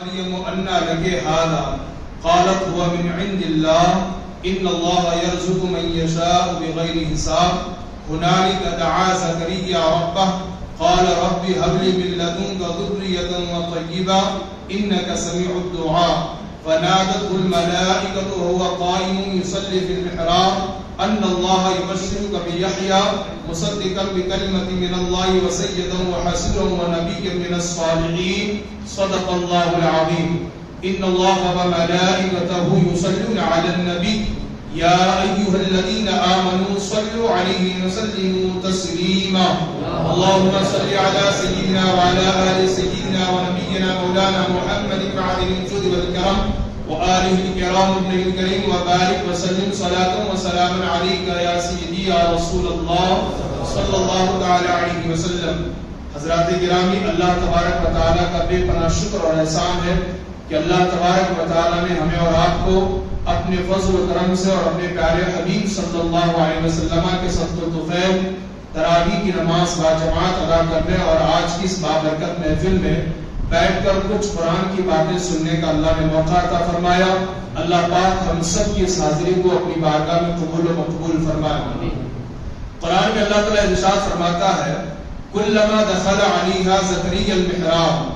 مريم أنى لك هذا قالت هو من عند الله إن الله يرزق من يشاء بغير حساب هنالك دعا زكريا ربه قال رب هب لي من لدنك ذرية طيبة إنك سميع الدعاء فنادته الملائكة وهو قائم يصلي في المحراب أن الله يبشرك بيحيى مصدقا بكلمة من الله وسيدا وحسنا ونبيا من الصالحين صدق الله العظيم. إن الله وملائكته يصلون على النبي يا أيها الذين آمنوا صلوا عليه وسلموا تسليما. اللهم صل على سيدنا وعلى آل سيدنا ونبينا مولانا محمد معدن الجود والكرم وآله الكرام ابن الكريم وبارك وسلم صلاة وسلاما عليك يا سيدي يا رسول الله صلی اللہ تعالی علیہ وسلم. حضرات گرامی، اللہ تبارک و تعالیٰ کا بے پناہ شکر اور احسان ہے کہ اللہ تبارک و تعالیٰ نے ہمیں اور آپ کو اپنے فضل و کرم سے اور اپنے پیارے حبیب صلی اللہ علیہ وسلم کے صدقہ و طفیل تراویح کی نماز با جماعت ادا کرنے اور آج کی اس بابرکت محفل میں بیٹھ کر کچھ قرآن کی باتیں سننے کا اللہ نے موقع عطا فرمایا. اللہ پاک ہم سب کی اس حاضری کو اپنی بارگاہ میں قبول و مقبول فرمائے. قرآن میں اللہ تعالیٰ ارشاد فرماتا ہے کلما دخل علیہا زکریا المحراب،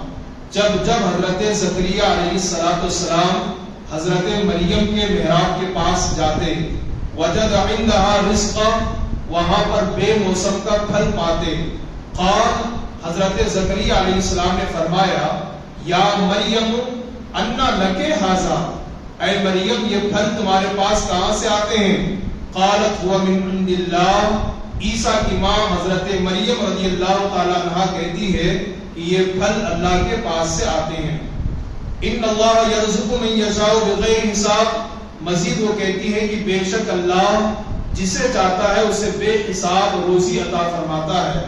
جب حضرت زکریا علیہ السلام حضرت مریم کے محراب کے پاس جاتے وجد عندها رزقا، وہاں پر بے موسم کا پھل پاتے. قال، حضرت زکریا علیہ السلام نے فرمایا یا مریم انا لکے ھذا، اے مریم یہ پھل تمہارے پاس کہاں سے آتے ہیں؟ قالت هو من عند اللہ، عیسیٰ کی ماں حضرت مریم رضی اللہ تعالیٰ عنہ کہتی ہے کہ یہ پھل اللہ کے پاس سے آتے ہیں. ان اللہ یرزق من یشاء بغیر حساب، مزید وہ کہتی ہے کہ بے شک اللہ جسے چاہتا ہے اسے بے حساب روزی عطا فرماتا ہے.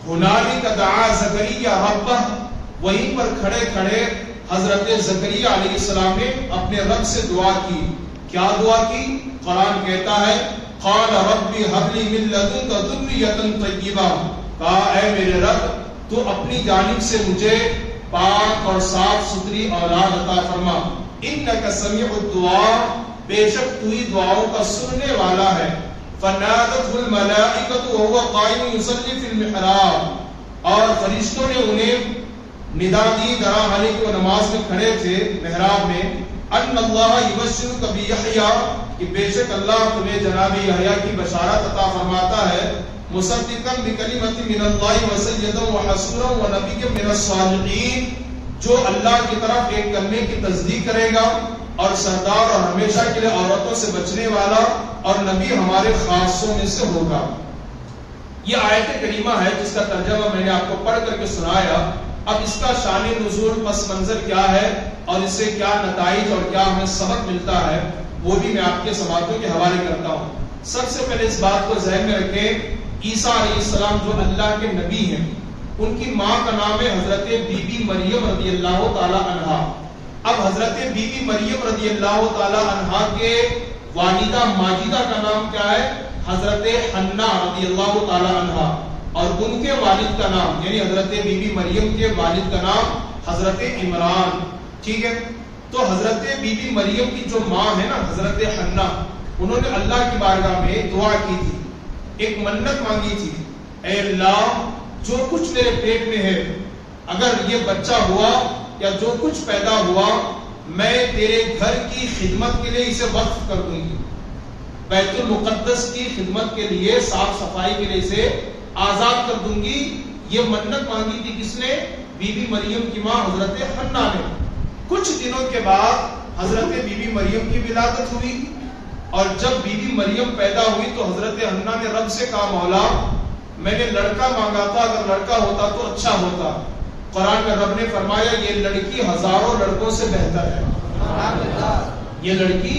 ہنالک دعا زکریا ربہ، وہیں پر کھڑے کھڑے حضرت زکریا علیہ السلام نے اپنے رب سے دعا کی. کیا دعا کی؟ قرآن کہتا ہے قال رب هب لي من لدنك ذرية طيبة، کہا اے میرے رب تو اپنی جانب سے مجھے پاک اور صاف ستھری اولاد عطا فرما. انك سميع الدعاء، بے شک تو ہی دعاؤں کا سننے والا ہے. فنادته الملائكة وهو قائم يصلي في المحراب، اور فرشتوں نے انہیں ندا دی درا حالے کہ وہ نماز میں کھڑے تھے محراب میں. ان اللہ یبشرک بیحییٰ، کہ بے شک اللہ تمہیں جناب یحییٰ کی بشارت عطا فرماتا ہے. مصدقا بکلمۃ من اللہ وسیدا وحسورا ونبیا من الصالحین، جو اللہ کی طرف ایک کلمے کی تصدیق کرے گا اور سردار اور ہمیشہ کے لیے عورتوں سے بچنے والا اور نبی ہمارے خاصوں میں سے ہوگا. یہ آیت کریمہ ہے جس کا ترجمہ میں نے آپ کو پڑھ کر کے سنایا. اب اس کا شان نزول پس منظر کیا ہے اور اس سے کیا نتائج اور کیا ہمیں سبق ملتا ہے وہ بھی میں آپ کے سماعتوں کے حوالے کرتا ہوں. سب سے پہلے اس بات کو ذہن میں رکھیں، عیسیٰ علیہ السلام جو اللہ کے نبی ہیں ان کی ماں کا نام ہے حضرت بی بی مریم رضی اللہ تعالی عنہا. اب حضرت بی بی مریم رضی اللہ تعالی عنہا کے والدہ ماجدہ کا نام کیا ہے؟ حضرت حنا رضی اللہ تعالی عنہا. اور ان کے والد کا نام یعنی حضرت بی بی مریم کے والد کا نام حضرت عمران. ٹھیک ہے، تو حضرت بی بی مریم کی جو ماں ہے نا حضرت حنا، انہوں نے اللہ کی بارگاہ میں دعا کی تھی، ایک منت مانگی تھی، اے اللہ جو کچھ میرے پیٹ میں ہے اگر یہ بچہ ہوا یا جو کچھ پیدا ہوا میں تیرے گھر کی خدمت کے لیے اسے وقف کر دوں گی، بیت المقدس کی خدمت کے لیے صاف صفائی کے لیے اسے آزاد کر دوں گی. یہ منت مانگی تھی کس نے؟ بی بی مریم کی ماں حضرت حنا نے. کچھ دنوں کے بعد حضرت بی بی مریم کی ولادت ہوئی اور جب بی بی مریم پیدا ہوئی تو حضرت حنا نے رب سے کہا مولا میں نے لڑکا مانگا تھا، اگر لڑکا ہوتا تو اچھا ہوتا. قرآن میں رب نے فرمایا یہ لڑکی ہزاروں لڑکوں سے بہتر ہے، یہ لڑکی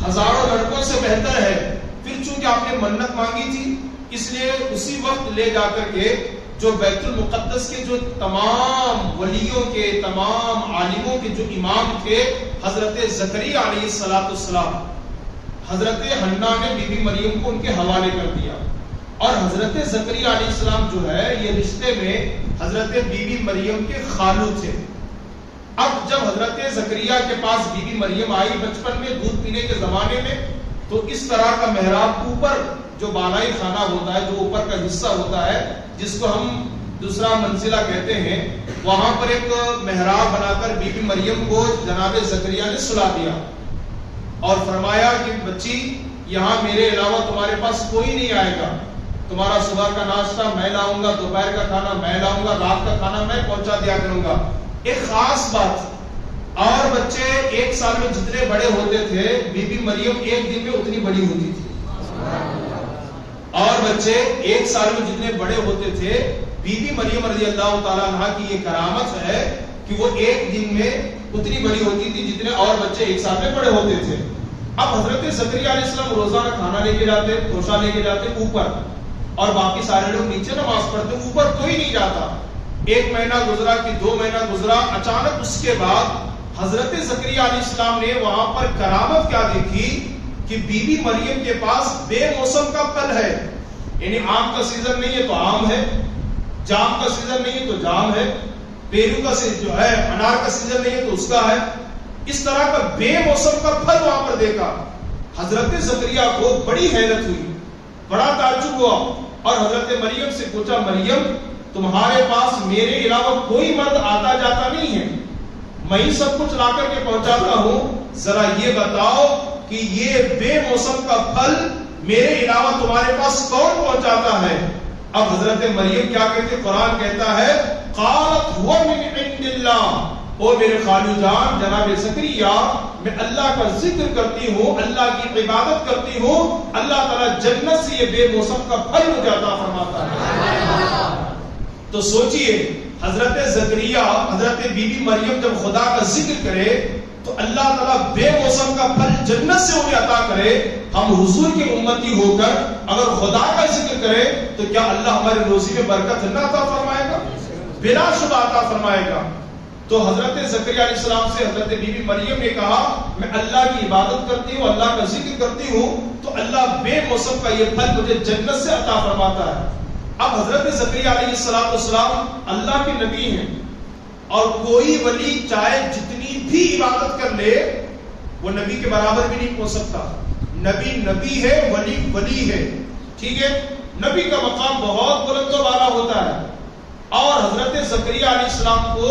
ہزاروں لڑکوں سے بہتر ہے. پھر چونکہ آپ نے منت مانگی تھی اس لیے اسی وقت لے جا کر کے جو بیت المقدس کے جو تمام ولیوں کے تمام عالموں کے جو امام تھے حضرت زکریا علیہ السلام، حضرت حنا نے بی بی مریم کو ان کے حوالے کر دیا. اور حضرت زکریا علیہ السلام جو ہے یہ رشتے میں حضرت بی بی مریم کے خالو تھے. اب جب حضرت زکریا کے پاس بی بی مریم آئی بچپن میں دودھ پینے کے زمانے میں، تو اس طرح کا محراب اوپر جو بالائی خانہ ہوتا ہے، جو اوپر کا حصہ ہوتا ہے جس کو ہم دوسرا منزلہ کہتے ہیں، وہاں پر ایک محراب بنا کر بی بی مریم کو جناب زکریا نے سلا دیا اور فرمایا کہ بچی یہاں میرے علاوہ تمہارے پاس کوئی نہیں آئے گا، تمہارا صبح کا ناشتہ میں لاؤں گا، دوپہر کا کھانا میں لاؤں گا، رات کا کھانا میں پہنچا دیا کروں گا۔ ایک خاص بات، اور بچے ایک سال میں جتنے بڑے ہوتے تھے بی بی مریم ایک دن میں اتنی بڑی ہوتی تھی، اور بچے ایک سال میں جتنے بڑے ہوتے تھے بی بی مریم رضی اللہ تعالیٰ عنہ کی یہ کرامت ہے کہ وہ ایک دن میں اتنی بڑی ہوتی تھی جتنے اور بچے ایک سال میں بڑے ہوتے تھے۔ اب حضرت زکریا علیہ السلام روزانہ کھانا لے کے جاتے، توشہ لے کے جاتے اوپر، اور باقی سارے لوگ نیچے نماز پڑھتے، اوپر کوئی نہیں جاتا۔ ایک مہینہ گزرا کہ 2 مہینہ گزرا، اچانک اس کے بعد حضرت زکریا علیہ السلام نے وہاں پر کرامت کیا دیکھی کہ بی بی مریم کے پاس بے موسم کا پھل ہے، یعنی آم کا سیزن نہیں ہے تو آم ہے، جام کا سیزن نہیں ہے تو جام ہے، پیرو کا جو ہے انار کا سیزن نہیں ہے تو اس کا ہے، اس طرح کا بے موسم کا پھل وہاں پر دیکھا۔ حضرت زکریا کو بڑی حیرت ہوئی، بڑا تعجب ہوا، اور حضرت مریم سے پوچھا مریم تمہارے پاس میرے علاوہ کوئی مرد آتا جاتا نہیں ہے، میں ہی سب کچھ لا کر کے پہنچاتا ہوں، ذرا یہ بتاؤ کہ یہ بے موسم کا پھل میرے علاوہ تمہارے پاس کون پہنچاتا ہے؟ اب حضرت مریم کیا کہتے، قرآن کہتا ہے قالت هو من عند اللہ، او میرے خالو جان جناب زکریا میں اللہ کا ذکر کرتی ہوں، اللہ کی عبادت کرتی ہوں، اللہ تعالیٰ جنت سے یہ بے موسم کا پھل مجھے عطا فرماتا ہے۔ تو سوچئے حضرت زکریا، حضرت بی بی مریم جب خدا کا ذکر کرے تو اللہ تعالیٰ بے موسم کا پھل جنت سے انہیں عطا کرے۔ ہم حضور کی امتی ہو کر اگر خدا کا ذکر کرے تو کیا اللہ ہمارے روزی میں برکت نہ عطا فرمائے گا؟ بلا شبہ عطا فرمائے گا۔ تو حضرت زکریا علیہ السلام سے حضرت بی بی مریم نے کہا میں اللہ کی عبادت کرتی ہوں، اللہ کا ذکر کرتی ہوں، تو اللہ بے موسم کا یہ پھل مجھے جنت سے عطا فرماتا ہے۔ اب حضرت زکریا علیہ السلام اللہ کے نبی ہیں، اور کوئی ولی چاہے جتنی بھی عبادت کر لے وہ نبی کے برابر بھی نہیں پہنچ سکتا۔ نبی نبی ہے، ولی ولی ہے، ٹھیک ہے؟ نبی کا مقام بہت بلند و بالا ہوتا ہے، اور حضرت زکریا علیہ السلام کو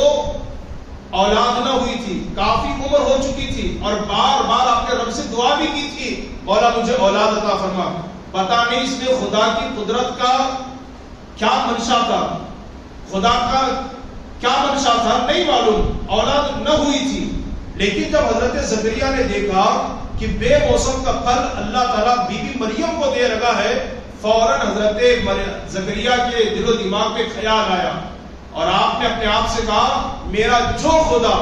اولاد نہ ہوئی تھی، کافی عمر ہو چکی تھی، اور بار بار آپ نے رب سے دعا بھی کی تھی مولا مجھے اولاد عطا فرما۔ پتہ نہیں اس میں خدا کی قدرت کا کیا منشا تھا، خدا کا کیا منشا تھا نہیں معلوم، اولاد نہ ہوئی تھی۔ لیکن جب حضرت زکریا نے دیکھا کہ بے موسم کا پھل اللہ تعالیٰ بی بی مریم کو دے رہا ہے، فوراً حضرت زکریا کے دل و دماغ میں خیال آیا، اور آپ نے اپنے آپ سے کہا میرا جو خدا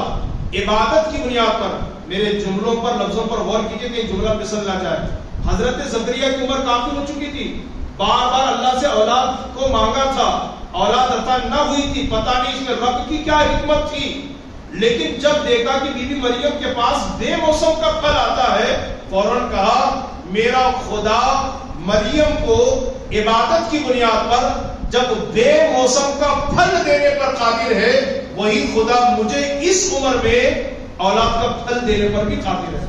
عبادت کی بنیاد پر، میرے جملوں پر لفظوں پر غور کیجئے کہ جملہ پسند نہ جائے۔ حضرت زکریا کی عمر کافی ہو چکی تھی، بار بار اللہ سے اولاد کو مانگا تھا، اولاد عطا نہ ہوئی تھی، پتہ نہیں اس میں رب کی کیا حکمت تھی۔ لیکن جب دیکھا کہ بی بی مریم کے پاس بے موسم کا پھل آتا ہے، فوراً کہا میرا خدا مریم کو عبادت کی بنیاد پر جب بے موسم کا پھل دینے پر قادر ہے، وہی خدا مجھے اس عمر میں اولاد کا پھل دینے پر بھی قادر ہے۔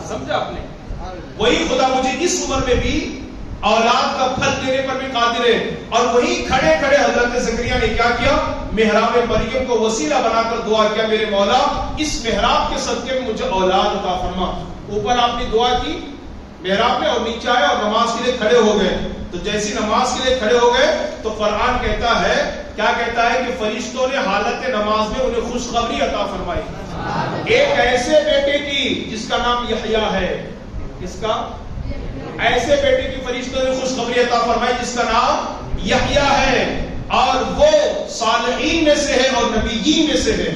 سمجھا آپ نے؟ وہی خدا مجھے اس عمر میں بھی اولاد کا پھل دینے پر بھی قادر ہے۔ اور وہی کھڑے کھڑے حضرت زکریا نے کیا کیا، محراب مریم کو وسیلہ بنا کر دعا کیا میرے مولا اس محراب کے صدقے میں مجھے اولاد عطا فرما۔ اوپر آپ نے دعا کی محراب میں، اور نیچے آئے اور نماز کے لیے کھڑے ہو گئے۔ تو جیسی نماز کے لیے کھڑے ہو گئے تو قرآن کہتا ہے، کیا کہتا ہے کہ فرشتوں نے حالت نماز میں انہیں خوشخبری عطا فرمائی، ایک ایسے بیٹے کی جس کا نام یحییٰ ہے۔ کس کا؟ ایسے بیٹے کی فرشتوں نے خوشخبری عطا فرمائی جس کا نام یحییٰ ہے، اور وہ صالحین میں سے ہے اور نبیین میں سے ہے۔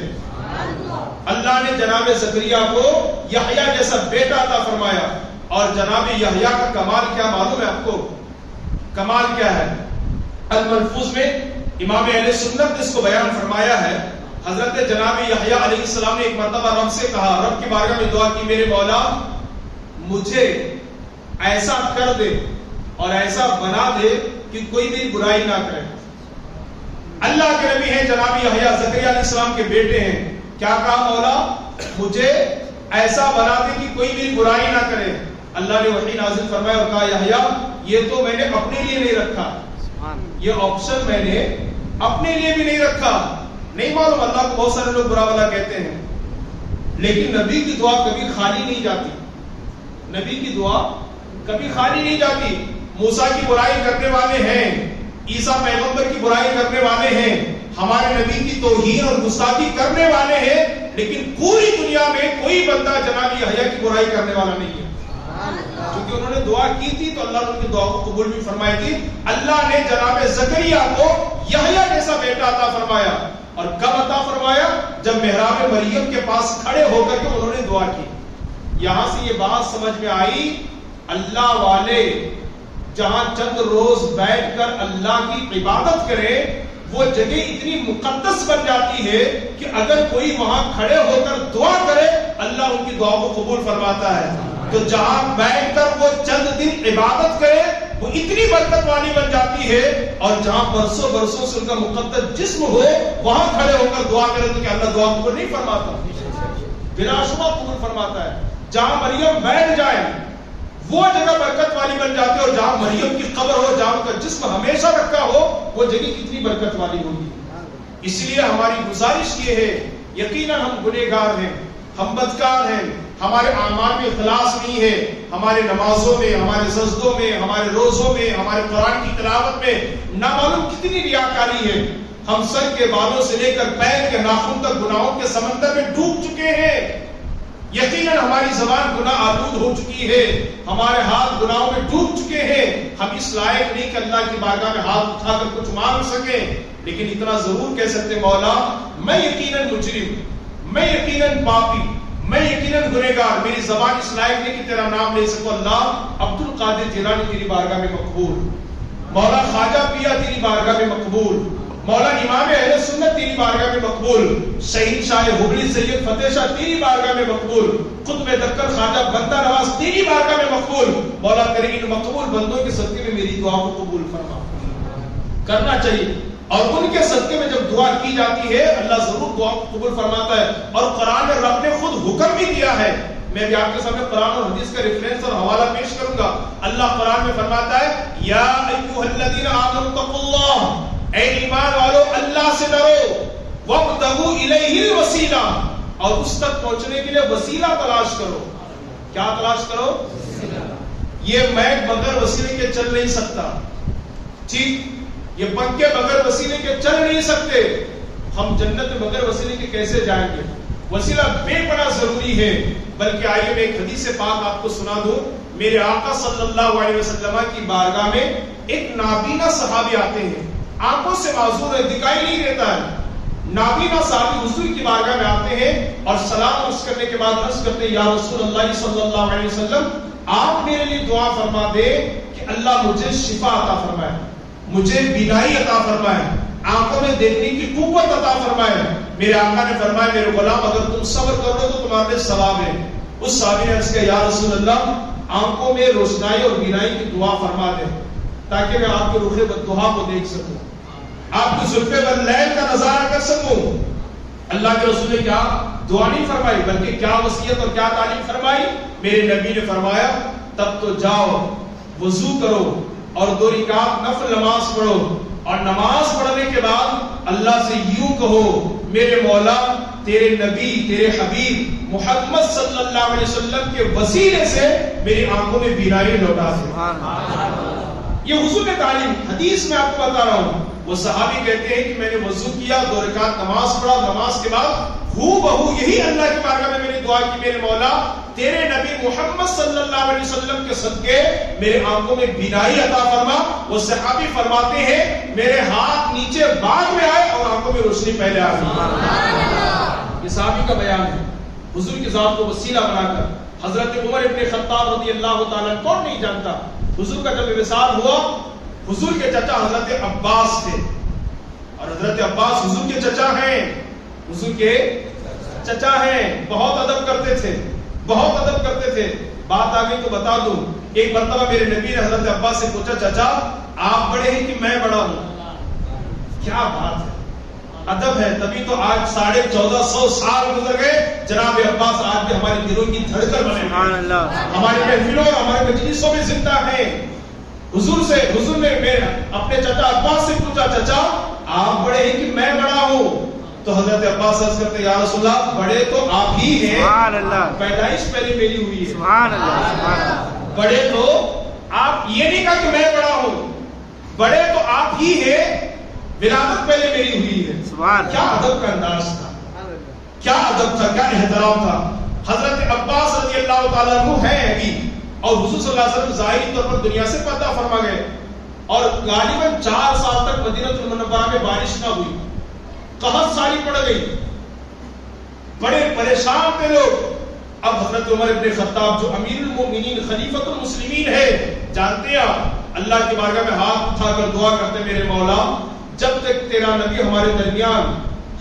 اللہ نے جناب زکریا کو یحییٰ جیسا بیٹا عطا فرمایا۔ اور جناب یحییٰ کا کمال کیا معلوم ہے آپ کو؟ کمال کیا ہے؟ الملفوظ میں امام اہل سنت نے اس کو بیان فرمایا ہے۔ حضرت جناب یحییٰ علیہ السلام نے ایک مرتبہ رب سے کہا، رب کی بارگاہ میں دعا کی میرے مولا مجھے ایسا کر دے اور ایسا بنا دے کہ کوئی میری برائی نہ کرے۔ اللہ کے نبی ہیں جناب یحییٰ، زکریا علیہ السلام کے بیٹے ہیں، کیا کہا مولا مجھے ایسا بنا دے کہ کوئی میری برائی نہ کرے. اللہ نے وحی نازل فرمایا اور کہا یحییٰ یہ تو میں نے اپنے لیے نہیں رکھا, یہ آپشن میں نے اپنے لیے بھی نہیں رکھا. نہیں معلوم اللہ کو بہت سارے لوگ برا بلا کہتے ہیں, لیکن نبی کی دعا کبھی خالی نہیں جاتی. نبی کی دعا کبھی خالی نہیں جاتی. موسیٰ کی برائی کرنے والے ہیں, عیسیٰ پیغمبر کی برائی کرنے والے ہیں, ہمارے نبی کی توہین اور گستاخی کرنے والے ہیں, لیکن پوری دنیا میں کوئی بندہ جناب یحییٰ کی برائی کرنے والا نہیں ہے. کیونکہ انہوں نے دعا کی تھی تو اللہ نے ان کی دعا کو قبول بھی فرمائی تھی. اللہ نے جناب زکریا کو یحییٰ جیسا بیٹا عطا فرمایا. اور کب عطا فرمایا؟ جب محراب مریم کے پاس کھڑے ہو کر کے انہوں نے دعا کی. یہاں سے یہ بات سمجھ میں آئی, اللہ والے جہاں چند روز بیٹھ کر اللہ کی عبادت کرے وہ جگہ اتنی مقدس بن جاتی ہے کہ اگر کوئی وہاں کھڑے ہو کر دعا کرے اللہ ان کی دعا کو قبول فرماتا ہے. تو جہاں بیٹھ کر وہ چند دن عبادت کرے وہ اتنی برکت والی بن جاتی ہے, اور جہاں برسوں برسوں سے ان کا مقدس جسم ہو وہاں کھڑے ہو کر دعا کرے تو کہ اللہ دعا قبول نہیں فرماتا, بلا شبہ قبول فرماتا ہے. جہاں مریم بیٹھ جائے وہ جگہ برکت والی بن جاتی ہے, اور جہاں مریم کی قبر ہو, جہاں ان کا جسم ہمیشہ رکھا ہو, وہ جگہ کتنی برکت والی ہوگی. اس لیے ہماری گزارش یہ ہے, یقیناً ہم گنہگار ہیں, ہم بدکار ہیں, ہمارے اعمال میں اخلاص نہیں ہے, ہمارے نمازوں میں, ہمارے سجدوں میں, ہمارے روزوں میں, ہمارے قرآن کی تلاوت میں نامعلوم کتنی ریاکاری ہے. ہم سر کے بالوں سے لے کر پیر کے ناخن تک گناہوں کے سمندر میں ڈوب چکے ہیں. یقیناً ہماری زبان گناہ آلود ہو چکی ہے, ہمارے ہاتھ گناہوں میں ڈوب چکے ہیں. ہم اس لائق نہیں کہ اللہ کی بارگاہ میں ہاتھ اٹھا کر کچھ مانگ سکیں, لیکن اتنا ضرور کہہ سکتے مولا میں یقیناً مجرم, میں یقیناً پاپی, میں یقیناً گنہگار, میری زبان اس لائق نہیں کہ تیرا نام لے سکوں. اللہ عبد القادر جیلانی تیری بارگاہ میں مقبول, مولا خواجہ پیا تیری بارگاہ میں مقبول, مولا امام اہل سنت تیری بارگاہ میں مقبول, شہید شاہ حبلی سید فتح شاہ تیری بارگاہ میں مقبول, قطب دکن خواجہ بندہ نواز تیری بارگاہ میں مقبول. مولا تیرے ان مقبول بندوں کے صدقے میں میری دعا کو قبول فرما. کرنا چاہیے, اور ان کے صدقے میں جب دعا کی جاتی ہے اللہ ضرور دعا کو قبول فرماتا ہے. اور قرآن میں رب نے خود حکم بھی دیا ہے, میں بھی آپ کے سامنے قرآن اور حدیث کا ریفرنس اور حوالہ پیش کروں گا. اللہ قرآن میں فرماتا ہے یا ایھا الذین آمنوا اتقوا اللہ, اے ایمان والو اللہ سے ڈرو, وابتغوا الیہ الوسیلہ, اور اس تک پہنچنے کے لیے وسیلہ تلاش کرو. کیا تلاش کرو؟ یہ میک بغیر وسیلے کے چل نہیں سکتا, ٹھیک, یہ پنکھے بغیر وسیلے کے چل نہیں سکتے. ہم جنت میں بغیر وسیلے کے کیسے جائیں گے؟ وسیلہ بے پناہ ضروری ہے. بلکہ آئیے میں ایک حدیث پاک آپ کو سنا دوں. میرے آقا صلی اللہ علیہ وسلم کی بارگاہ میں ایک نابینا صحابی آتے ہیں, آنکھوں سے معذور ہے, دکھائی نہیں دیتا ہے. نابینا صحابی حضور کی بارگاہ میں آتے ہیں اور سلام عرض کرنے کے بعد عرض کرتے ہیں یا رسول اللہ صلی اللہ علیہ وسلم آپ میرے لیے دعا فرما دے کہ اللہ مجھے شفا عطا فرمائے, مجھے بینائی عطا فرمائے, آنکھوں میں دیکھنے کی قوت عطا فرمائے. میرے آقا نے فرمایا میرے غلام اگر تم صبر کرو تو تمہارے لیے ثواب ہے. اس صحابی نے عرض کیا یا رسول اللہ آنکھوں میں روشنائی اور بینائی کی دعا فرما دے تاکہ میں آپ کے رخ بددہا کو دیکھ سکوں, آپ کی زلفے واللیل کا نظارہ کر سکوں. اللہ کے رسول نے کیا دعا نہیں فرمائی بلکہ کیا وصیت اور کیا تعلیم فرمائی. میرے نبی نے فرمایا تب تو جاؤ وضو کرو اور 2 رکعت نفل نماز پڑھو, اور نماز پڑھنے کے بعد اللہ سے یوں کہو میرے مولا تیرے نبی تیرے حبیب محمد صلی اللہ علیہ وسلم کے وسیلے سے میری آنکھوں میں بینائی لوٹا دے. یہ حضور نے تعلیم حدیث میں آپ کو بتا رہا ہوں. وہ صحابی کہتے ہیں کہ میں نے وضو کیا 2 رکعت نماز پڑھا, نماز کے بعد ہو بہو یہی اللہ کی بارگاہ میں میں نے دعا کی میرے مولا تیرے نبی محمد صلی اللہ علیہ وسلم کے صدقے میرے آنکھوں میں بینائی عطا فرما. وہ صحابی فرماتے ہیں میرے ہاتھ نیچے بعد میں آئے اور آنکھوں میں روشنی پہلے آ گئی. یہ صحابی کا بیان ہے. حضور کی ذات کو وسیلہ بنا کر حضرت عمر ابن خطاب رضی اللہ تعالیٰ کون نہیں جانتا, حضور کا جب وصال ہوا حضور کے چچا حضرت عباس تھے, اور حضرت عباس حضور کے چچا ہیں, حضور کے چچا ہیں, بہت ادب کرتے تھے, بہت ادب کرتے تھے. بات آ گئی تو بتا دوں. ایک مرتبہ میرے نبی نے حضرت عباس سے پوچھا چچا آپ بڑے ہیں کہ میں بڑا ہوں؟ کیا بات ہے, ادب ہے، تبھی تو آج 1450 سال گزر گئے، جناب عباس آج بھی ہمارے دلوں کی دھڑکن بنے ہیں، ہماری محفلوں اور ہمارے مجلسوں میں زندہ ہیں۔ حضور نے اپنے چچا عباس سے پوچھا، چچا آپ بڑے ہیں کہ میں بڑا ہوں؟ تو حضرت عباس عرض کرتے یا رسول اللہ بڑے تو آپ ہی ہیں، پیدائش پہلے میری ہوئی ہے، بڑے تو آپ، یہ نہیں کہا کہ میں بڑا ہوں، بڑے تو آپ ہی ہیں، ولادت پہلے میری ہوئی ہے۔ کیا ادب کا انداز تھا، کیا ادب تھا، کیا احترام تھا۔ حضرت عباس رضی اللہ تعالیٰ عنہ ہیں ابھی، اور حضور صلی اللہ علیہ وسلم ظاہری طور پر دنیا سے پردہ فرما گئے، اور غالباً 4 سال تک مدینہ المنورہ میں بارش نہ ہوئی، قحط ساری پڑ گئی، بڑے پریشان تھے لوگ۔ اب حضرت عمر ابن خطاب جو امیر المومنین خلیفۃ المسلمین ہے، جانتے ہیں آپ، اللہ کی بارگاہ میں ہاتھ اٹھا کر دعا کرتے میرے مولا جب تک تیرا نبی ہمارے درمیان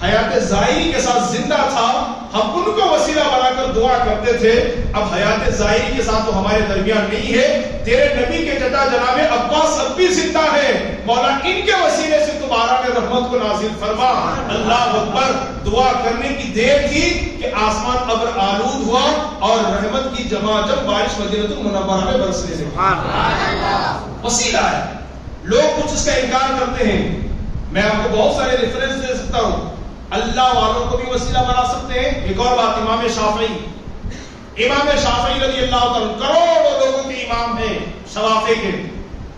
حیات ظاہری کے ساتھ زندہ تھا ہم ان کو وسیلہ بنا کر دعا کرتے تھے، اب حیات ظاہری کے ساتھ تو ہمارے درمیان نہیں ہے، تیرے نبی کے چچا جناب عباس اب بھی زندہ ہے، مولا ان کے وسیلے سے تمہارا میں رحمت کو نازل فرما۔ اللہ اکبر، دعا کرنے کی دیر تھی کہ آسمان ابر آلود ہوا اور رحمت کی جماجم بارش مدینہ المنورہ میں برسنے لگی۔ وسیلہ ہے، لوگ کچھ اس کا انکار کرتے ہیں، میں آپ کو بہت سارے ریفرنس دے سکتا ہوں، اللہ والوں کو بھی وسیلہ بنا سکتے ہیں۔ ایک اور بات، امام شافعی رضی اللہ تعالیٰ کروڑوں لوگوں کے امام ہیں شوافع کے،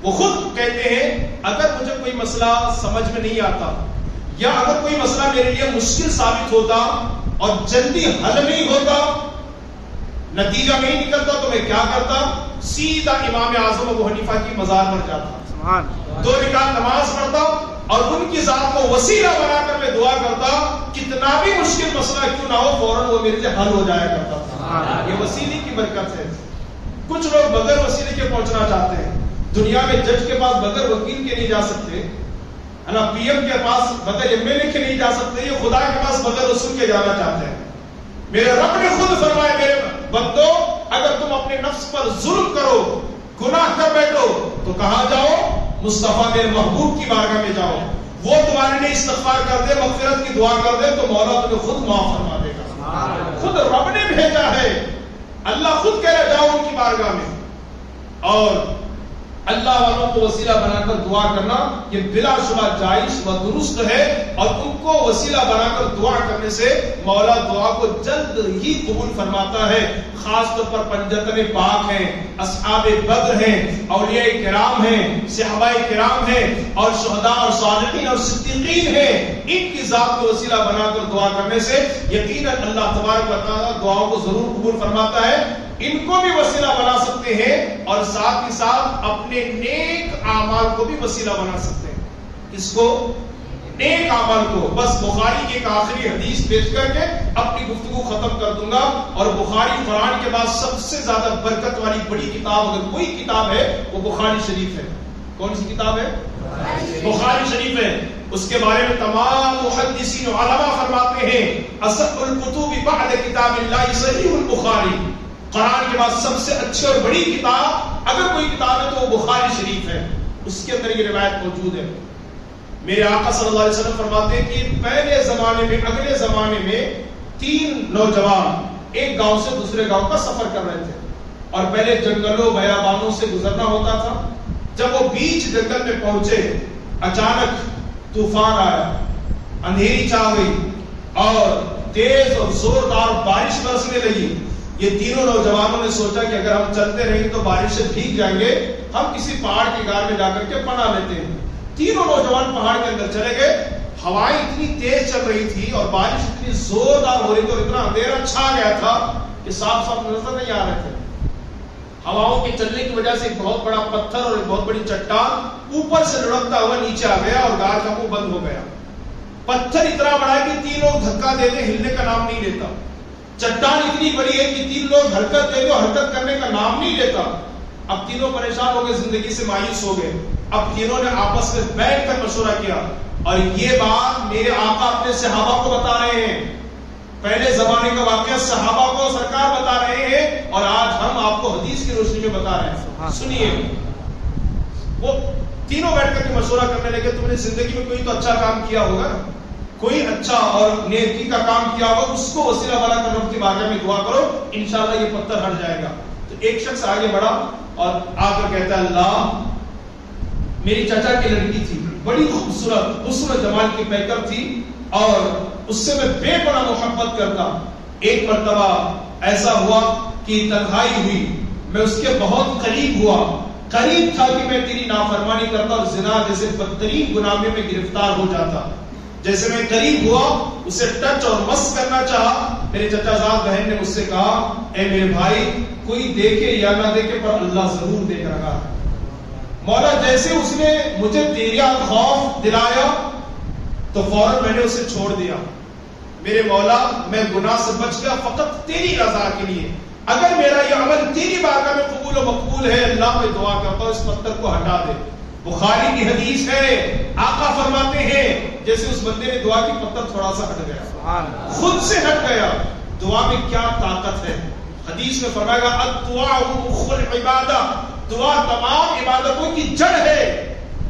وہ خود کہتے ہیں اگر مجھے کوئی مسئلہ سمجھ میں نہیں آتا یا اگر کوئی مسئلہ میرے لیے مشکل ثابت ہوتا اور جلدی حل نہیں ہوتا، نتیجہ نہیں نکلتا، تو میں کیا کرتا؟ سیدھا امام اعظم ابو حنیفہ کی مزار پر جاتا، 2 رکعت نماز پڑھتا اور ان کی ذات کو وسیلہ بنا کر میں دعا کرتا، کتنا بھی مشکل مسئلہ کیوں نہ ہو فوراً وہ میرے سے حل ہو جایا کرتا تھا۔ یہ وسیلے کی برکت ہے۔ کچھ لوگ بغیر وسیلے کے پہنچنا چاہتے ہیں، دنیا میں جج کے پاس بغیر وکیل کے نہیں جا سکتے، پی ایم کے پاس بغیر ایم ایل اے کے نہیں جا سکتے، یہ خدا کے پاس بغیر رسول کے جانا چاہتے ہیں۔ میرے رب نے خود فرمایا میرے بندو اگر تم اپنے نفس پر ظلم کرو، گناہ کر بیٹھو تو کہاں جاؤ؟ مصطفیٰ میرے محبوب کی بارگاہ میں جاؤ، وہ تمہارے لیے استغفار کر دے، مغفرت کی دعا کر دے تو مولا تمہیں خود معاف فرما دے گا۔ خود رب نے بھیجا ہے، اللہ خود کہہ رہا جاؤ ان کی بارگاہ میں۔ اور اللہ والوں کو وسیلہ بنا کر دعا کرنا یہ بلا شبہ جائز و درست ہے، اور ان کو وسیلہ بنا کر دعا کرنے سے مولا دعا کو جلد ہی قبول فرماتا ہے۔ خاص طور پر پنجتن پاک ہیں، اصحاب بدر ہیں، اولیاء کرام ہیں، صحابہ کرام ہیں، اور شہداء اور صالحین اور صدیقین ہیں، ان کی ذات کو وسیلہ بنا کر دعا کرنے سے یقیناً اللہ تبارک و تعالیٰ دعاؤں کو ضرور قبول فرماتا ہے۔ ان کو بھی وسیلہ بنا سکتے ہیں اور ساتھ ہی ساتھ اپنے نیک اعمال کو بھی وسیلہ بنا سکتے ہیں۔ اس کو نیک اعمال کو، بس بخاری کی ایک آخری حدیث پیش کر کے اپنی گفتگو ختم کر دوں گا، اور بخاری قرآن کے بعد سب سے زیادہ برکت والی بڑی کتاب اگر کوئی کتاب ہے وہ بخاری شریف ہے۔ کون سی کتاب ہے؟ بخاری شریف ہے۔ اس کے بارے میں تمام محدثین و علماء فرماتے ہیں اصح الکتب بعد کتاب اللہ صحیح البخاری، قرآن کے بعد سب سے اچھی اور بڑی کتاب اگر کوئی کتاب ہے تو وہ بخاری شریف ہے۔ اس کے اندر یہ روایت موجود ہے، میرے آقا صلی اللہ علیہ وسلم فرماتے ہیں کہ پہلے زمانے میں، اگلے زمانے میں 3 نوجوان ایک گاؤں سے دوسرے گاؤں کا سفر کر رہے تھے، اور پہلے جنگلوں بیابانوں سے گزرنا ہوتا تھا۔ جب وہ بیچ جنگل میں پہنچے اچانک طوفان آیا، اندھیری چھا گئی اور تیز اور زوردار بارش برسنے لگی۔ یہ تینوں نوجوانوں نے سوچا کہ اگر ہم چلتے رہیں تو بارش سے بھیگ جائیں گے، ہم کسی پہاڑ کی غار میں جا کر کے پناہ لیتے ہیں۔ تینوں نوجوان پہاڑ کے اندر چلے گئے، ہوائیں اتنی تیز چل رہی تھی اور بارش اتنی زوردار ہو رہی تھی اور اتنا اندھیرا چھا گیا تھا کہ صاف صاف نظر نہیں آ رہے تھے۔ ہواؤں کے چلنے کی وجہ سے ایک بہت بڑا پتھر اور ایک بہت بڑی چٹان اوپر سے لڑکتا ہوا نیچے آ گیا اور غار کا منہ بند ہو گیا۔ پتھر اتنا بڑا ہے کہ 3 لوگ دھکا دیتے ہلنے کا نام نہیں لیتا، چٹان اتنی بڑی ہے کہ 3 لوگ حرکت دے دو حرکت کرنے کا نام نہیں لیتا۔ اب تینوں پریشان ہو گئے، زندگی سے مایوس ہو گئے۔ اب تینوں نے آپس میں بیٹھ کر مشورہ کیا، اور یہ بات میرے آقا اپنے صحابہ کو بتا رہے ہیں، پہلے زمانے کا واقعہ صحابہ کو سرکار بتا رہے ہیں، اور آج ہم آپ کو حدیث کی روشنی میں بتا رہے ہیں۔ سنیے، وہ تینوں بیٹھ کر کے مشورہ کرنے لگے، تم نے زندگی میں کوئی تو اچھا کام کیا ہوگا، کوئی اچھا اور نیکی کا کام کیا ہو اس کو وسیلہ بنا کر رب کی بارگاہ میں دعا کرو، انشاءاللہ یہ پتھر ہٹ جائے گا۔ تو ایک شخص آگے بڑھا اور آ کر کہتا ہے اللہ، میری چچا کی لڑکی تھی، بڑی خوبصورت حسن و جمال کی پیکر تھی اور اس سے میں بے پناہ محبت کرتا۔ ایک مرتبہ ایسا ہوا کہ تنہائی ہوئی، میں اس کے بہت قریب ہوا، قریب تھا کہ میں تیری نافرمانی کرتا اور زنا جیسے بدترین گناہ میں گرفتار ہو جاتا۔ جیسے میں قریب ہوا، اسے ٹچ اور مس کرنا چاہا، میرے چچا زاد بہن نے مجھ سے کہا اے میرے بھائی، کوئی دیکھے یا نہ دیکھے پر اللہ ضرور دیکھ رہا ہے۔ مولا جیسے اس نے مجھے تیرا خوف دلایا تو فوراً میں نے اسے چھوڑ دیا۔ میرے مولا میں گناہ سے بچ گیا فقط تیری رضا کے لیے، اگر میرا یہ عمل تیری بارگاہ میں قبول و مقبول ہے، اللہ میں دعا کرتا ہوں اس پتھر کو ہٹا دے۔ بخاری کی حدیث ہے، آقا فرماتے ہیں جیسے اس بندے نے دعا کی پتھر تھوڑا سا ہٹ گیا، خود سے ہٹ گیا۔ دعا میں کیا طاقت ہے، حدیث میں فرمایا گا الدعاء مخ العبادہ، دعا تمام عبادتوں کی جڑ ہے۔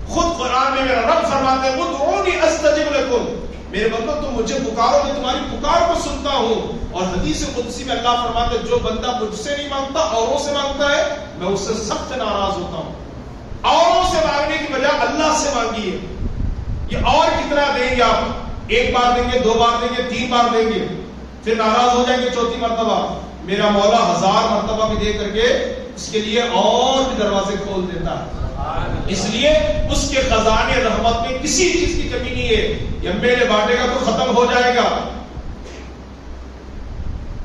خود قرآن میں میرا رب فرماتے ہیں ادعونی استجب لکم، میرے بندو تم مجھے پکارو میں تمہاری پکار کو سنتا ہوں۔ اور حدیث قدسی میں اللہ فرماتے ہیں جو بندہ مجھ سے نہیں مانگتا اوروں سے مانگتا ہے میں اس سے سخت ناراض ہوتا ہوں۔ اوروں سے مانگنے کی بجائے اللہ سے مانگیے۔ یہ اور کتنا دیں گے آپ، ایک بار دیں گے، 2 بار دیں گے، 3 بار دیں گے، پھر ناراض ہو جائیں گے 4تھی مرتبہ۔ میرا مولا 1000 مرتبہ بھی دے کر کے اس کے لیے اور بھی دروازے کھول دیتا ہے۔ اس لیے اس کے خزانے رحمت میں کسی چیز کی کمی نہیں ہے۔ یہ میرے بانٹے گا تو ختم ہو جائے گا،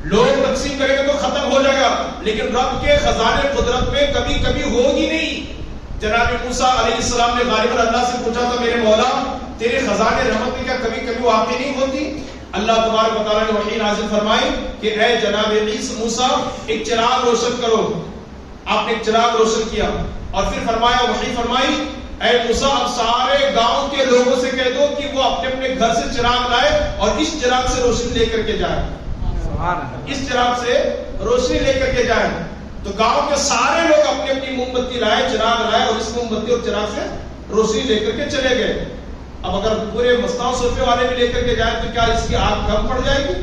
لوگ تقسیم کریں گے تو ختم ہو جائے گا، لیکن رب کے خزانے قدرت میں کبھی کبھی ہوگی نہیں۔ جناب موسیٰ علیہ السلام نے غالباً اللہ سے پوچھا تھا میرے مولا تیرے خزانے رحمت میں کیا کبھی کبھی واقع نہیں ہوتی؟ اللہ تبارک و تعالیٰ نے وحی نازل فرمائی کہ اے جناب موسیٰ ایک چراغ روشن کرو۔ آپ نے ایک چراغ روشن کیا اور پھر فرمایا، وحی فرمائی اے موسیٰ اب سارے گاؤں کے لوگوں سے کہہ دو کہ وہ اپنے اپنے گھر سے چراغ لائے اور اس چراغ سے روشنی لے کر کے جائیں، اس چراغ سے روشنی لے کر کے جائیں۔ تو گاؤں کے سارے لوگ اپنی اپنی موم بتی لائے، چراغ لائے اور اس موم بتی اور چراغ سے روشنی لے کر کے چلے گئے۔ اب اگر پورے مستان صوفے والے بھی لے کر کے جائیں تو کیا اس کی آگ کم پڑ جائے گی؟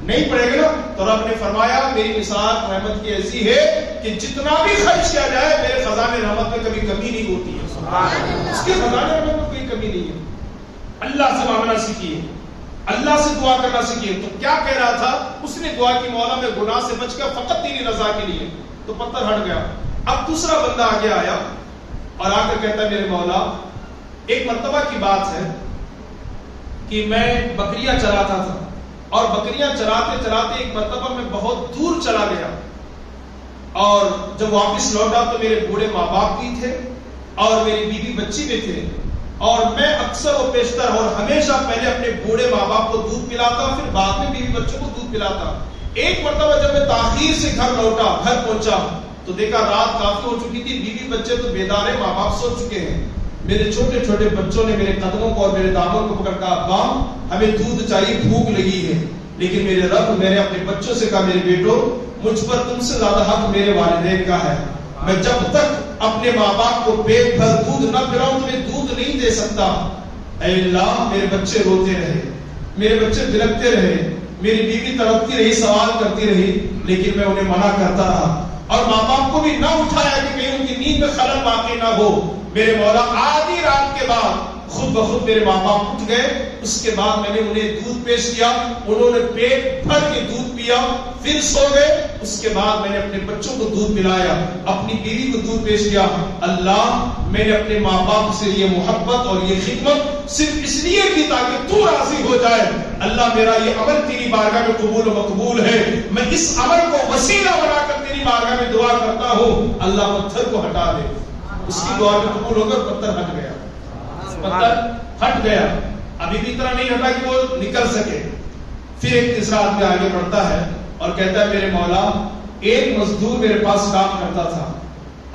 نہیں پڑے گی نا۔ تو رب نے فرمایا میری مثال رحمت کی ایسی ہے کہ جتنا بھی خرچ کیا جائے میرے خزانے رحمت میں کبھی کمی نہیں ہوتی ہے، اس کے خزانے رحمت میں کوئی کمی نہیں ہے۔ اللہ سے مانگنا سیکھیے، اللہ سے دعا کرنا سیکھیے۔ تو کیا کہہ رہا تھا؟ اس نے دعا کی مولا میں گناہ سے بچ گیا فقط تیری رضا کے لیے، تو پتھر ہٹ گیا۔ اب دوسرا بندہ آگے آیا اور آ کر کہتا ہے میرے مولا ایک مرتبہ کی بات ہے کہ میں بکریاں چراتا تھا اور بکریاں چراتے چراتے ایک مرتبہ میں بہت دور چلا گیا اور جب واپس لوٹا تو میرے بوڑھے ماں باپ بھی تھے اور میری بیوی بچی بھی تھے اور میں اکثر و بیشتر اور ہمیشہ پہلے اپنے بوڑھے ماں باپ کو دودھ پلاتا پھر بعد میں بیوی بچوں کو دودھ پلاتا۔ ایک مرتبہ جب میں تاخیر سے گھر لوٹا، گھر پہنچا تو دیکھا رات کافی ہو چکی تھی، بیوی بچے تو بیدار ہیں، ماں باپ سو چکے ہیں۔ میرے چھوٹے چھوٹے بچوں نے میرے قدموں کو اور میرے دامن کو پکڑ کر ابا ہمیں دودھ چاہیے، بھوک لگی ہے۔ لیکن میرے رب میں نے اپنے بچوں سے کہا میرے بیٹو مجھ پر تم سے زیادہ حق میرے والدین کا ہے، میں جب تک اپنے ماں باپ کو پیٹ بھر دودھ نہ پلاؤں تمہیں دودھ نہیں دے سکتا۔ اے اللہ میرے بچے روتے رہے، میرے بچے بلکتے رہے، میری بیوی تڑپتی رہی، سوال کرتی رہی، لیکن میں انہیں منع کرتا رہا اور ماں باپ کو بھی نہ اٹھایا کہ کہیں ان کی نیند میں خلل باقی نہ ہو۔ میرے مولا آدھی رات کے بعد خود بخود میرے ماں باپ اٹھ گئے، اس کے بعد میں نے انہیں دودھ پیش کیا، انہوں نے پیٹ بھر کے دودھ پیا، پھر سو گئے۔ اس کے بعد میں نے اپنے بچوں کو دودھ پلایا، اپنی بیوی کو دودھ پیش کیا۔ اللہ میں نے اپنے ماں باپ سے یہ محبت اور یہ خدمت صرف اس لیے کی تاکہ تو راضی ہو جائے۔ اللہ میرا یہ عمل تیری بارگاہ میں قبول و مقبول ہے، میں اس عمل کو وسیلہ بنا کر تیری بارگاہ میں دعا کرتا ہوں اللہ پتھر کو ہٹا دے۔ اس کی دعا میں قبول ہو کر پتھر ہٹ گیا، پتھر ہٹ گیا۔ ابھی بھی اتنا نہیں ہٹا کہ وہ نکل سکے۔ پھر ایک تیسرا آدمی آگے بڑھتا ہے اور کہتا ہے میرے مولا ایک مزدور میرے پاس کام کرتا تھا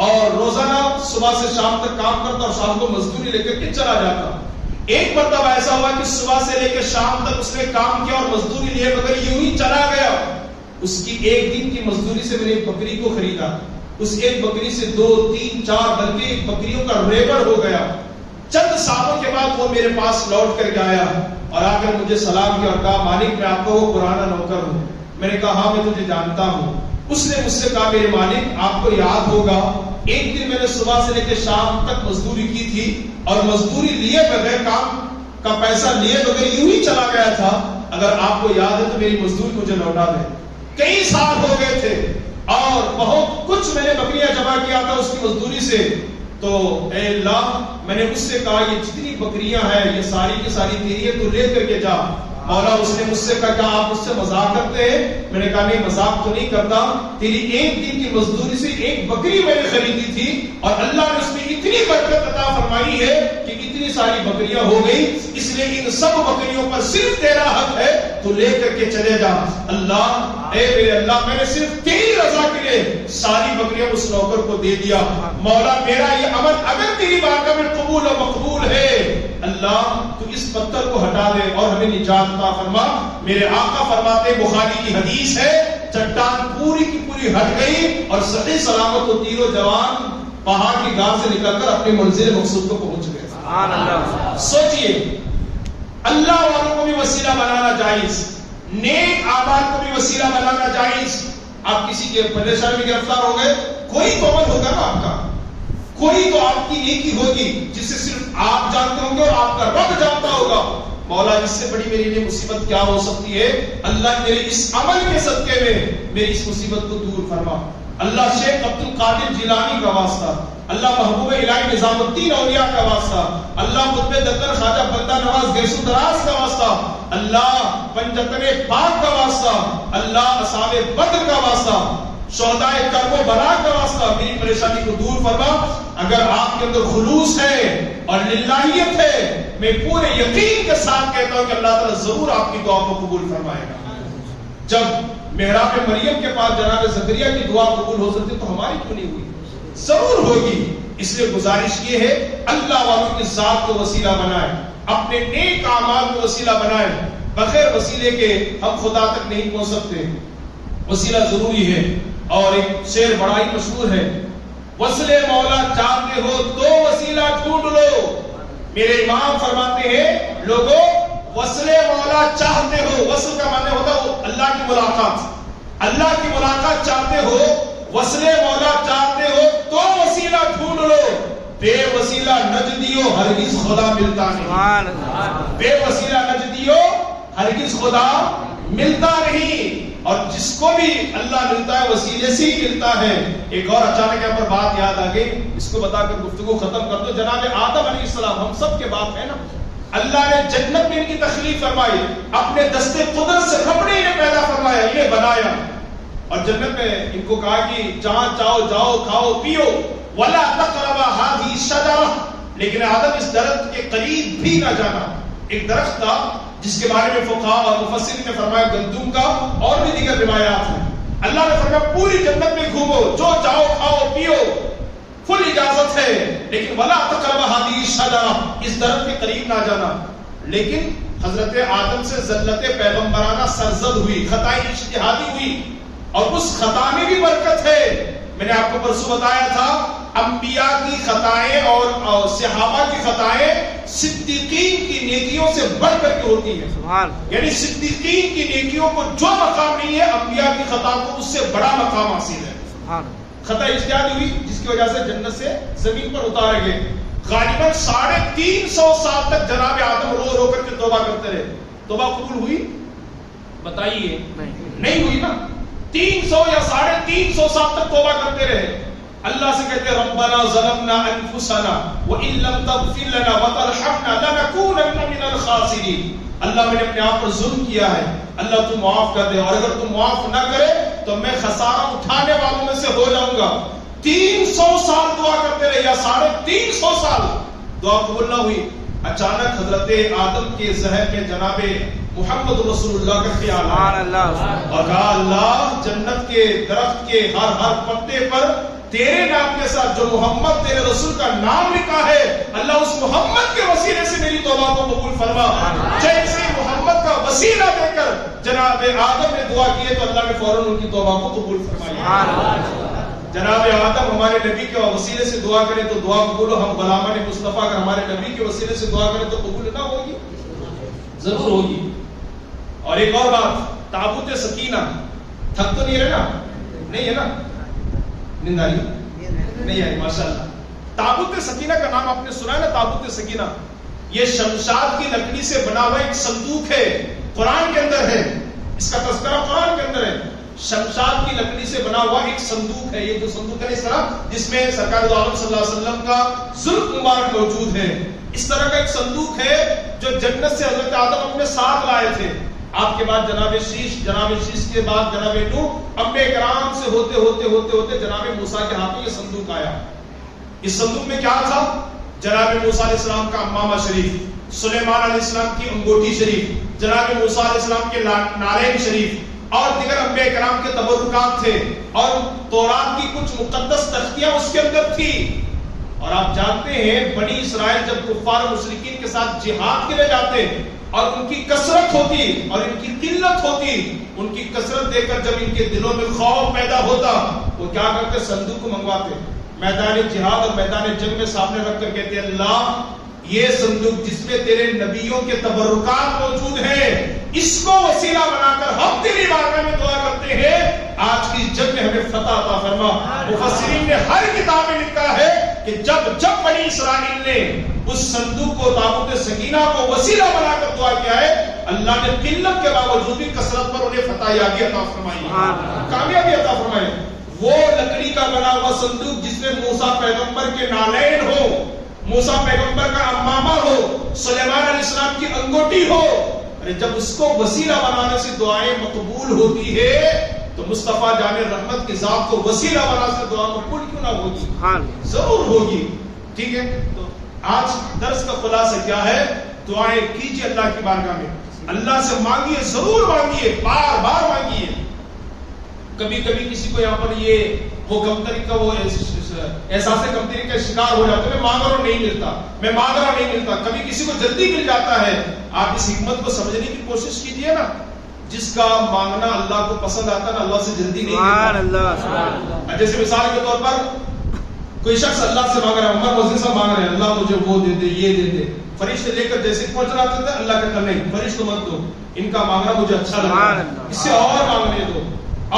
اور روزانہ صبح سے شام تک کام کرتا اور شام کو مزدوری لے کر کے چلا جاتا۔ ایک مرتبہ ایسا ہوا کہ صبح سے لے کے شام تک اس نے کام کیا اور مزدوری لیے مگر یوں ہی چلا گیا۔ اس کی ایک دن کی مزدوری سے میں نے ایک بکری کو خریدا، اس ایک بکری سے 2 3 4 بلکہ ایک بکریوں کا ریبڑ ہو گیا۔ چند سالوں کے بعد وہ میرے پاس لوٹ کر کے آیا اور آ کر مجھے سلام کیا اور کہا مالک میں آپ کا وہ پرانا نوکر ہوں. میں نے کہا ہاں میں تجھے جانتا ہوں. اس نے مجھ سے کہا میرے مالک آپ کو یاد ہوگا ایک دن میں نے صبح سے لے کے شام تک مزدوری کی تھی اور مزدوری لیے بغیر کام کا پیسہ لیے بغیر یوں ہی چلا گیا تھا. اگر آپ کو یاد ہے تو میری مزدوری مجھے لوٹا دیں. کئی سال ہو گئے تھے اور بہت کچھ میں نے بکریاں جمع کیا تھا اس کی مزدوری سے. تو اے اللہ میں نے اس سے کہا یہ جتنی بکریاں ہیں یہ ساری کی ساری تیری ہے تو لے کر کے جا. مولا اس نے مجھ سے کہا آپ مجھ سے مذاق کرتے ہیں؟ میں نے کہا نہیں مذاق تو نہیں کرتا. تیری ایک دن کی مزدوری سے ایک بکری میں نے خریدی تھی اور اللہ نے اس میں اتنی برکت عطا فرمائی ہے کہ اتنی ساری بکریاں ہو گئی. اس لیے ان سب بکریوں پر صرف تیرا حق ہے تو لے کر کے چلے جا. اللہ اے میرے اللہ میں نے صرف تیری رضا کے لیے ساری بکریاں اس نوکر کو دے دیا. مولا میرا یہ عمل اگر تیری بارگاہ میں قبول و مقبول ہے اللہ تو اس پتھر کو ہٹا دے اور ہمیں نجات عطا فرما. میرے آقا فرماتے بخاری کی حدیث ہے چٹان پوری کی پوری ہٹ گئی اور صحیح سلامت و تیر و جوان پہاڑ کی گھاٹ سے نکل کر اپنے منزل مقصود کو پہنچ گئے. سبحان اللہ. سوچئے اللہ والوں کو بھی وسیلہ بنانا جائز, نیک اعمال کو بھی وسیلہ بنانا جائز. آپ کسی کے پریشانی میں گرفتار ہو گئے کوئی تو عمل ہوگا نا آپ کا, کوئی تو آپ کی نیکی ہوگی جس سے صرف آپ جانتے ہوں گے اور آپ کا رب جانتا ہوگا. مولا اس سے بڑی میرے لیے مصیبت کیا ہو سکتی ہے؟ اللہ میرے اس عمل کے صدقے میں میری اس مصیبت کو دور فرما. اللہ شیخ عبد القادر جیلانی کا واسطہ, اللہ محبوب الہی نظام الدین اولیاء کا واسطہ, اللہ قطب دکن خواجہ بندہ نواز گیسو دراز کا واسطہ, اللہ پنجتن پاک کا واسطہ, اللہ اصحاب بدر کا واسطہ, شہداء کرب و بلا کا واسطہ میری پریشانی کو دور فرما. اگر آپ کے اندر خلوص ہے اور للہیت ہے میں پورے یقین کے ساتھ کہتا ہوں کہ اللہ تعالیٰ ضرور آپ کی دعا کو قبول فرمائے گا. جب محراب مریم کے پاس جناب زکریا کی دعا قبول ہو سکتی تو ہماری کیوں نہیں ہوئی؟ ضرور ہوگی. اس لیے گزارش یہ ہے اللہ والوں کی ذات کو وسیلہ بنائیں, اپنے نیک اعمال کو وسیلہ بنائیں. بغیر وسیلے کے ہم خدا تک نہیں پہنچ سکتے, وسیلہ ضروری ہے. اور ایک شعر بڑا ہی مشہور ہے, وصل مولا چاہتے ہو تو وسیلہ ڈھونڈ لو. میرے امام فرماتے ہیں لوگوں وصل مولا چاہتے ہو, وصل کا معنی ہوتا ہے اللہ کی ملاقات, اللہ کی ملاقات چاہتے ہو, وصل مولا چاہتے ہو تو وسیلہ ڈھونڈ لو. بے وسیلہ نجدیو ہرگز خدا ملتا نہیں, بے وسیلہ نجدیو ہرگز خدا ملتا نہیں. اور جس کو بھی اللہ ملتا ہے وسیلے سے ہی ملتا ہے. ایک اور اچانک یہاں پر بات یاد آ گئی, اس کو بتا کر گفتگو ختم کر دو. جناب آدم علیہ السلام ہم سب کے باپ ہیں نا, اللہ نے جنت میں ان کی تخلیق فرمائی, اپنے دستے قدرت سے کپڑے انہیں پیدا فرمایا, انہیں بنایا اور جنت میں ان کو کہا کہ جہاں چاہو جاؤ کھاؤ پیو, ولا تقربا هذه الشجرة, لیکن آدم اس درخت کے قریب بھی نہ جانا. ایک درخت تھا جس کے بارے میں فقہاء اور مفسرین نے فرمایا گندم کا, اور بھی دیگر روایات ہیں. اللہ نے فرمایا پوری جنت میں گھومو, جو چاہو کھاؤ پیو, فل اجازت ہے, لیکن ولا تقربا هذه الشجرة, اس درخت کے قریب نہ جانا. لیکن حضرت آدم سے زلت پیغمبرانہ سرزد ہوئی, خطائیں اجتہادی ہوئی, اور اس خطا میں بھی برکت ہے. میں نے آپ کو پرسوں بتایا تھا انبیاء کی خطائیں اور صحابہ کی خطائیں صدیقین کی نیکیوں سے بڑھ کر کے ہوتی ہیں. یعنی صدیقین کی نیکیوں کو جو مقام نہیں ہے انبیاء کی خطا کو اس سے بڑا مقام حاصل ہے. خطا اجتہادی ہوئی جس کی وجہ سے جنت سے زمین پر اتارے گئے. غالباً 350 سال تک جناب آدم رو رو کر کے توبہ کرتے رہے. توبہ قبول ہوئی؟ بتائیے نہیں ہوئی نا. 300 یا 350 سال تک توبہ کرتے رہے. اللہ سے کہتے ربنا ظلمنا انفسنا وان لم تغفر لنا وترحمنا لنكونن من الخاسرین. اللہ میں نے اپنے آپ پر ظلم کیا ہے, اللہ تو معاف کر دے, اور اگر تو معاف نہ کرے تو میں خسارہ اٹھانے والوں میں سے ہو جاؤں گا. 300 سال دعا کرتے رہے یا 350 سال, دعا قبول نہ ہوئی. اچانک حضرت آدم کے ذہن میں جناب محمد رسول اللہ کا خیال آیا اور کہا اللہ جنت کے درخت کے ہر پتے پر تیرے نام کے ساتھ جو محمد تیرے رسول کا نام لکھا ہے, اللہ اس محمد کے وسیلے سے میری توبہ کو قبول فرما. جیسے محمد کا وسیلہ دے کر جناب آدم نے دعا کی تو اللہ نے فوراً ان کی توبہ کو قبول فرمایا. جناب آدم ہمارے نبی کے وسیلے سے دعا کریں تو دعا قبول ہو. ہم غلامان مصطفیٰ اگر ہمارے نبی کے وسیلے سے دعا کریں تو قبول نہ ہوگی. ضرور ہوگی. اور ایک اور بات, تابوت سکینہ, تھک تو نہیں رہے نا, نہیں ہے نا, نیند آئی نہیں آئی, ماشاءاللہ. تابوت سکینہ کا نام آپ نے سنا ہے نا, تابوت سکینہ, یہ شمشاد کی لکڑی سے بنا ہوا ایک صندوق ہے, قرآن کے اندر ہے, اس کا تذکرہ قرآن کے اندر ہے. شمشاد کی لکڑی سے بنا ہوا ایک صندوق ہے, یہ جو صندوق ہے اس طرح جس میں سرکار دو عالم صلی اللہ علیہ وسلم کا زلف مبارک موجود ہے, اس طرح کا ایک صندوق ہے جو جنت سے حضرت آدم اپنے ساتھ لائے تھے. آپ کے بعد جناب شیش, جناب شیش کے بعد جناب نوح, انبیاء کرام سے ہوتے ہوتے ہوتے ہوتے جناب موسیٰ کے ہاتھ میں یہ صندوق آیا. اس صندوق میں کیا تھا؟ جناب موسیٰ علیہ السلام کا امامہ شریف, سلیمان علیہ السلام کی انگوٹھی شریف, جناب موسیٰ علیہ السلام کے نالین شریف اور دیگر انبیاء کرام کے تبرکات تھے, اور تورات کی کچھ مقدس تختیاں اس کے اندر تھی. اور آپ جانتے ہیں بنی اسرائیل جب کفار و مشرکین کے ساتھ جہاد کے لیے جاتے اور ان کی کثرت ہوتی اور ان کی قلت ہوتی, ان کی کثرت دیکھ کر جب ان کے دلوں میں خوف پیدا ہوتا, وہ کیا کرتے؟ صندوق کو منگواتے, میدان جہاد اور میدان جنگ میں سامنے رکھ کر کہتے اللہ یہ صندوق جس میں تیرے نبیوں کے تبرکات موجود ہیں, اس کو وسیلہ بنا کر ہم تیری بارگاہ میں دعا کرتے ہیں آج کی جنگ میں ہمیں فتح عطا فرما. مفسرین نے ہر کتاب میں لکھا ہے کہ جب بنی اسرائیل نے اس صندوق کو, تابوت سکینہ کو وسیلہ بنا کر دعا کیا ہے, اللہ نے قلت کے باوجود بھی کثرت پر انہیں فتح یابی عطا فرمائی, کامیابی عطا فرمائی. وہ لکڑی کا بنا ہوا صندوق جس میں موسیٰ پیغمبر کے نالین ہو, موسیٰ پیغمبر کا امامہ ہو, سلیمان علیہ السلام کی انگوٹھی ہو, ارے جب اس کو وسیلہ بنانے سے دعائیں مقبول ہوتی ہے تو مصطفیٰ جان رحمت کی ذات کو وسیلہ بنانے سے دعا مقبول کیوں نہ ہوگی؟ ضرور ہوگی. ٹھیک ہے, تو آج درس کا خلاصہ کیا ہے؟ دعائیں کیجئے اللہ کی بارگاہ میں, اللہ سے مانگیے, ضرور مانگیے, بار بار مانگیے. کبھی کبھی کسی کو یہاں پر یہ وہ کمتری کا وہ احساس کمتری کا شکار ہو جاتا ہے, میں مانگ رہا ہوں نہیں ملتا, میں مانگ رہا ہوں نہیں ملتا. کبھی کسی کو جلدی مل جاتا ہے. آپ اس حکمت کو سمجھنے کی کوشش کیجئے نا, جس کا مانگنا اللہ کو پسند آتا ہے نا, اللہ سے جلدی نہیں ملتا. جیسے مثال کے طور پر کوئی شخص اللہ سے مانگ رہا ہے, عمر مؤذن صاحب مانگ رہے ہیں اللہ مجھے وہ دے دے, یہ دے دے, فرشتے لے کر جیسے پہنچ رہا تھا اللہ کے نہیں, فرشتوں مت دو, ان کا مانگنا مجھے اچھا لگا, اس سے اور مانگنے دو,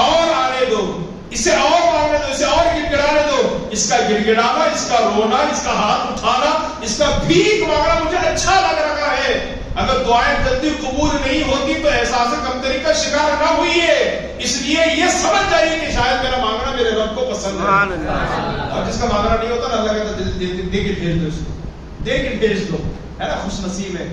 اور آنے دو, اسے اور مانگنے دو, اسے اور گڑگڑانے دو. اس کا گڑگڑانا, اس کا رونا, اس کا ہاتھ اٹھانا, اس کا بھیک مانگنا مجھے اچھا لگ رہا ہے. اگر دعائیں جلدی قبول نہیں ہوتی تو احساس کمتری کا شکار نہ ہوئی ہے, اس لیے یہ سمجھ جائیے کہ شاید میرا مانگنا میرے رب کو پسند ہے. اور جس کا مانگنا نہیں ہوتا نا, اللہ کہتا ہے دے کے بھیج دو, اس کو دے کے بھیج دو, ہے نا, خوش نصیب ہے.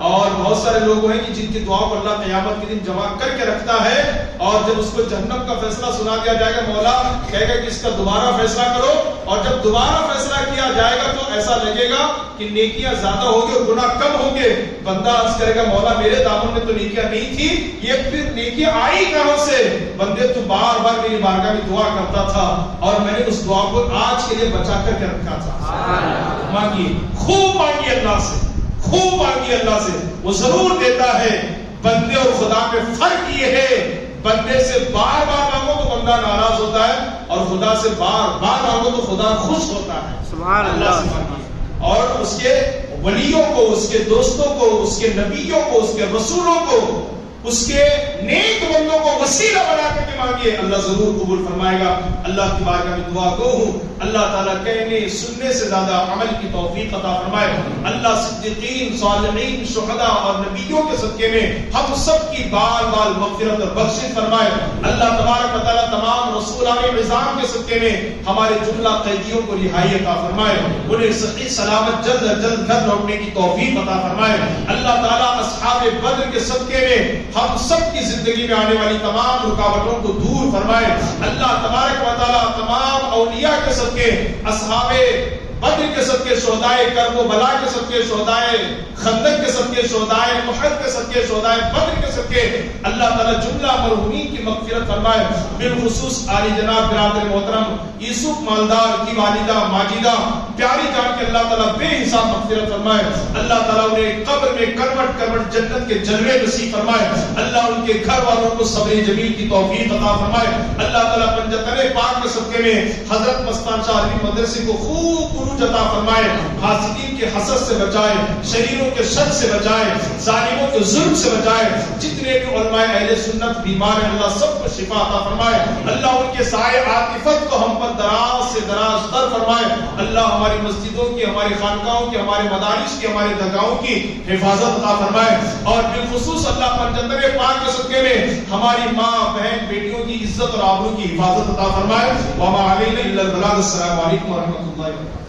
اور بہت سارے لوگ ہیں کہ جن کی دعا کو اللہ قیامت کے دن جمع کر کے رکھتا ہے, اور جب اس کو جہنم کا فیصلہ سنا دیا جائے گا, مولا کہے گا کہ اس کا دوبارہ فیصلہ کرو, اور جب دوبارہ فیصلہ کیا جائے گا تو ایسا لگے گا کہ نیکیاں زیادہ ہوگی اور گناہ کم ہوں گے. بندہ عرض کرے گا مولا میرے دامن میں تو نیکیاں نہیں تھی, یہ پھر نیکیاں آئی کہاں سے؟ بندے تو بار بار میری بارگاہ میں دعا کرتا تھا اور میں نے اس دعا کو آج کے لیے بچا کر کے رکھا تھا. مانگیے, خوب مانگیے اللہ سے, خوب مانگیے اللہ سے, وہ ضرور دیتا ہے. بندے اور خدا میں فرق یہ ہے, بندے سے بار بار مانگو تو بندہ ناراض ہوتا ہے, اور خدا سے بار بار مانگو تو خدا خوش ہوتا ہے. سبحان اللہ سے مانگیے, اور اس کے ولیوں کو, اس کے دوستوں کو, اس کے نبیوں کو, اس کے رسولوں کو, اس کے نیک بندوں کو وسیلہ بنا کر کے مانگیے, اللہ ضرور قبول فرمائے گا. اللہ کی بارگاہ میں دعا گو ہوں, اللہ تعالیٰ کہنے سننے سے زیادہ عمل کی توفیق عطا فرمائے. اللہ صدیقین, صالحین, شہداء اور نبیوں کے صدقے میں ہم سب کی بال بال مغفرت اور بخشش فرمائے. اللہ تبارک و تعالیٰ تمام رسولان نظام کے صدقے میں ہمارے جملہ قیدیوں کو رہائی عطا فرمائے, انہیں صحیح سلامت جلد از جلد گھر لوٹنے کی توفیق عطا فرمائے. اللہ تعالیٰ اصحاب بدر کے صدقے میں ہم سب کی زندگی میں آنے والی تمام رکاوٹوں کو دور فرمائے. اللہ تبارک و تعالیٰ تمام اولیاء کے صدقے, اصحاب بدر کے صدقے, شہدائے کرب و بلا کے صدقے, شہدائے خندق کے صدقے, شہدائے احد کے صدقے, شہدائے بدر کے صدقے, اللہ تعالیٰ جملہ مرحومین کی مغفرت فرمائے. بالخصوص عالی جناب برادر محترم یوسف مالدار کی والدہ ماجدہ پیاری جان کے اللہ تعالیٰ بے حساب مغفرت فرمائے. اللہ تعالیٰ انہیں قبر میں کروٹ کروٹ جنت کے جلوے نصیب فرمائے. اللہ ان کے گھر والوں کو صبر جمیل کی توفیق عطا فرمائے. اللہ تعالیٰ پنجتن پاک کے صدقے میں حضرت مستان شاہ عربی مدرسے کو خوب عروج عطا فرمائے، حاسدین کے حسد سے بچائے، شریروں کے شر سے بچائے، ظالموں کے ظلم سے بچائے۔ جتنے بھی علماء اہل سنت بیمار ہیں اللہ سب کو شفا عطا فرمائے، اللہ ان کے سائے عاطفت کو ہم پر دراز سے دراز تر فرمائے، اللہ ہماری مسجدوں کی، ہماری خانقاہوں کی، ہمارے مدارس کی، ہمارے درگاہوں کی حفاظت عطا فرمائے، اور بالخصوص اللہ پنجتن پاک کے صدقے میں ہماری ماں بہن بیٹیوں کی عزت اور آبرو کی حفاظت عطا فرمائے۔ وما علینا الا البلاغ۔ السلام علیکم ورحمۃ اللہ وبرکاتہ۔